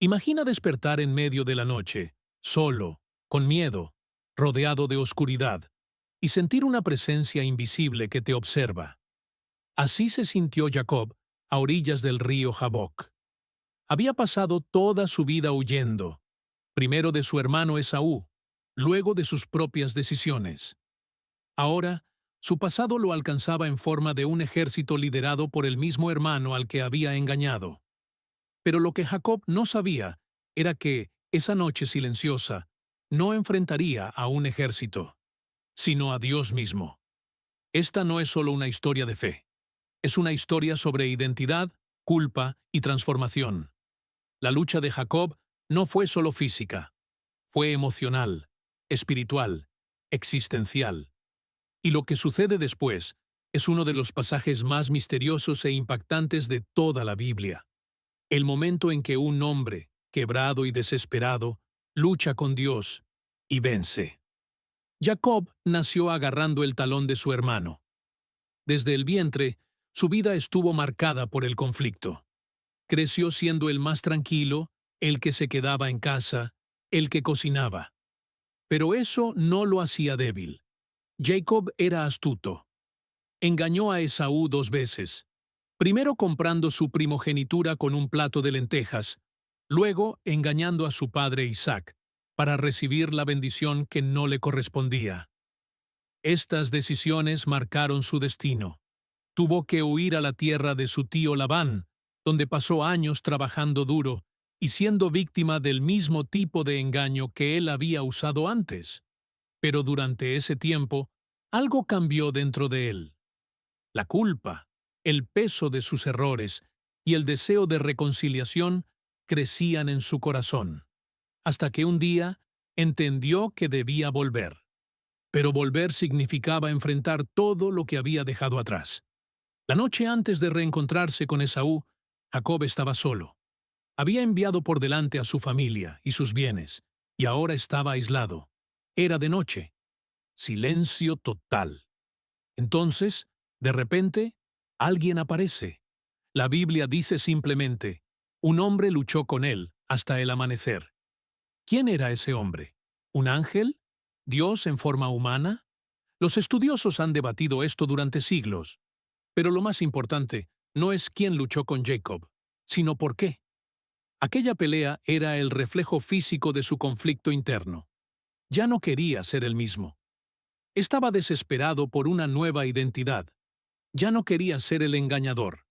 Imagina despertar en medio de la noche, solo, con miedo, rodeado de oscuridad, y sentir una presencia invisible que te observa. Así se sintió Jacob a orillas del río Jaboc. Había pasado toda su vida huyendo, primero de su hermano Esaú, luego de sus propias decisiones. Ahora, su pasado lo alcanzaba en forma de un ejército liderado por el mismo hermano al que había engañado. Pero lo que Jacob no sabía era que, esa noche silenciosa, no enfrentaría a un ejército, sino a Dios mismo. Esta no es solo una historia de fe, es una historia sobre identidad, culpa y transformación. La lucha de Jacob no fue solo física, fue emocional, espiritual, existencial. Y lo que sucede después es uno de los pasajes más misteriosos e impactantes de toda la Biblia. El momento en que un hombre, quebrado y desesperado, lucha con Dios y vence. Jacob nació agarrando el talón de su hermano. Desde el vientre, su vida estuvo marcada por el conflicto. Creció siendo el más tranquilo, el que se quedaba en casa, el que cocinaba. Pero eso no lo hacía débil. Jacob era astuto. Engañó a Esaú 2 veces. Primero comprando su primogenitura con un plato de lentejas, luego engañando a su padre Isaac, para recibir la bendición que no le correspondía. Estas decisiones marcaron su destino. Tuvo que huir a la tierra de su tío Labán, donde pasó años trabajando duro y siendo víctima del mismo tipo de engaño que él había usado antes. Pero durante ese tiempo, algo cambió dentro de él. La culpa, el peso de sus errores y el deseo de reconciliación crecían en su corazón, hasta que un día entendió que debía volver. Pero volver significaba enfrentar todo lo que había dejado atrás. La noche antes de reencontrarse con Esaú, Jacob estaba solo. Había enviado por delante a su familia y sus bienes, y ahora estaba aislado. Era de noche. Silencio total. Entonces, de repente, alguien aparece. La Biblia dice simplemente, un hombre luchó con él hasta el amanecer. ¿Quién era ese hombre? ¿Un ángel? ¿Dios en forma humana? Los estudiosos han debatido esto durante siglos, pero lo más importante no es quién luchó con Jacob, sino por qué. Aquella pelea era el reflejo físico de su conflicto interno. Ya no quería ser el mismo. Estaba desesperado por una nueva identidad. Ya no quería ser el engañador.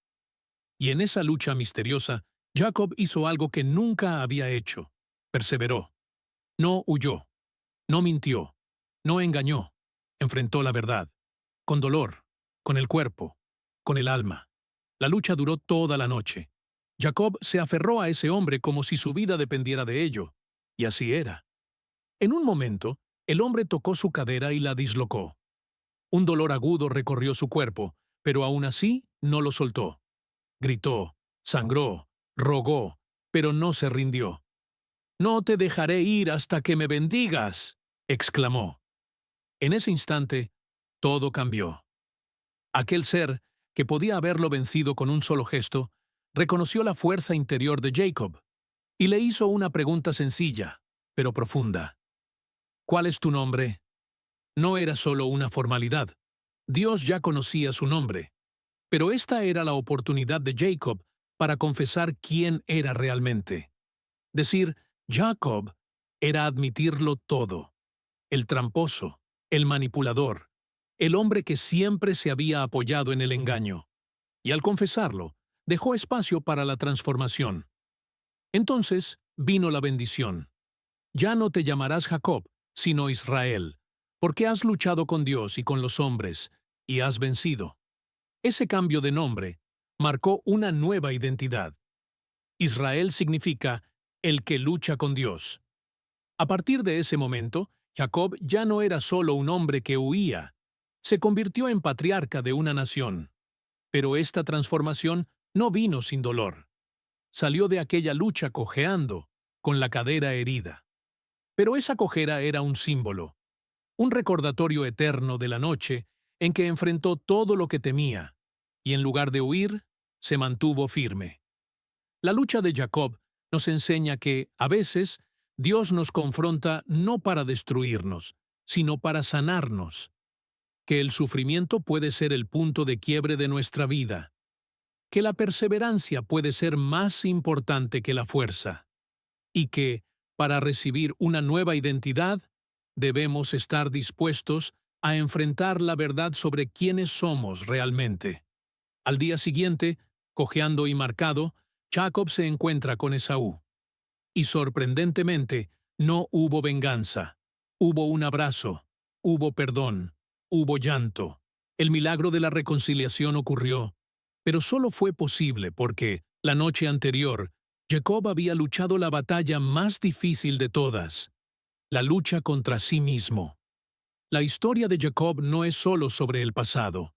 Y en esa lucha misteriosa, Jacob hizo algo que nunca había hecho. Perseveró. No huyó. No mintió. No engañó. Enfrentó la verdad. Con dolor. Con el cuerpo. Con el alma. La lucha duró toda la noche. Jacob se aferró a ese hombre como si su vida dependiera de ello. Y así era. En un momento, el hombre tocó su cadera y la dislocó. Un dolor agudo recorrió su cuerpo, pero aún así no lo soltó. Gritó, sangró, rogó, pero no se rindió. «No te dejaré ir hasta que me bendigas», exclamó. En ese instante, todo cambió. Aquel ser, que podía haberlo vencido con un solo gesto, reconoció la fuerza interior de Jacob y le hizo una pregunta sencilla, pero profunda. «¿Cuál es tu nombre?» No era solo una formalidad. Dios ya conocía su nombre. Pero esta era la oportunidad de Jacob para confesar quién era realmente. Decir Jacob era admitirlo todo. El tramposo, el manipulador, el hombre que siempre se había apoyado en el engaño. Y al confesarlo, dejó espacio para la transformación. Entonces vino la bendición. Ya no te llamarás Jacob, sino Israel, porque has luchado con Dios y con los hombres, y has vencido. Ese cambio de nombre marcó una nueva identidad. Israel significa el que lucha con Dios. A partir de ese momento, Jacob ya no era solo un hombre que huía, se convirtió en patriarca de una nación. Pero esta transformación no vino sin dolor. Salió de aquella lucha cojeando, con la cadera herida. Pero esa cojera era un símbolo, un recordatorio eterno de la noche en que enfrentó todo lo que temía, y en lugar de huir, se mantuvo firme. La lucha de Jacob nos enseña que, a veces, Dios nos confronta no para destruirnos, sino para sanarnos, que el sufrimiento puede ser el punto de quiebre de nuestra vida, que la perseverancia puede ser más importante que la fuerza, y que, para recibir una nueva identidad, debemos estar dispuestos a enfrentar la verdad sobre quiénes somos realmente. Al día siguiente, cojeando y marcado, Jacob se encuentra con Esaú. Y sorprendentemente, no hubo venganza. Hubo un abrazo, hubo perdón, hubo llanto. El milagro de la reconciliación ocurrió, pero solo fue posible porque, la noche anterior, Jacob había luchado la batalla más difícil de todas, la lucha contra sí mismo. La historia de Jacob no es solo sobre el pasado,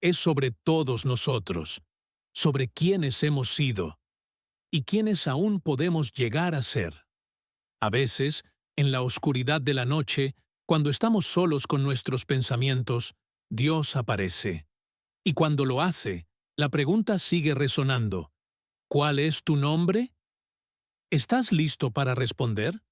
es sobre todos nosotros, sobre quiénes hemos sido y quiénes aún podemos llegar a ser. A veces, en la oscuridad de la noche, cuando estamos solos con nuestros pensamientos, Dios aparece. Y cuando lo hace, la pregunta sigue resonando. ¿Cuál es tu nombre? ¿Estás listo para responder?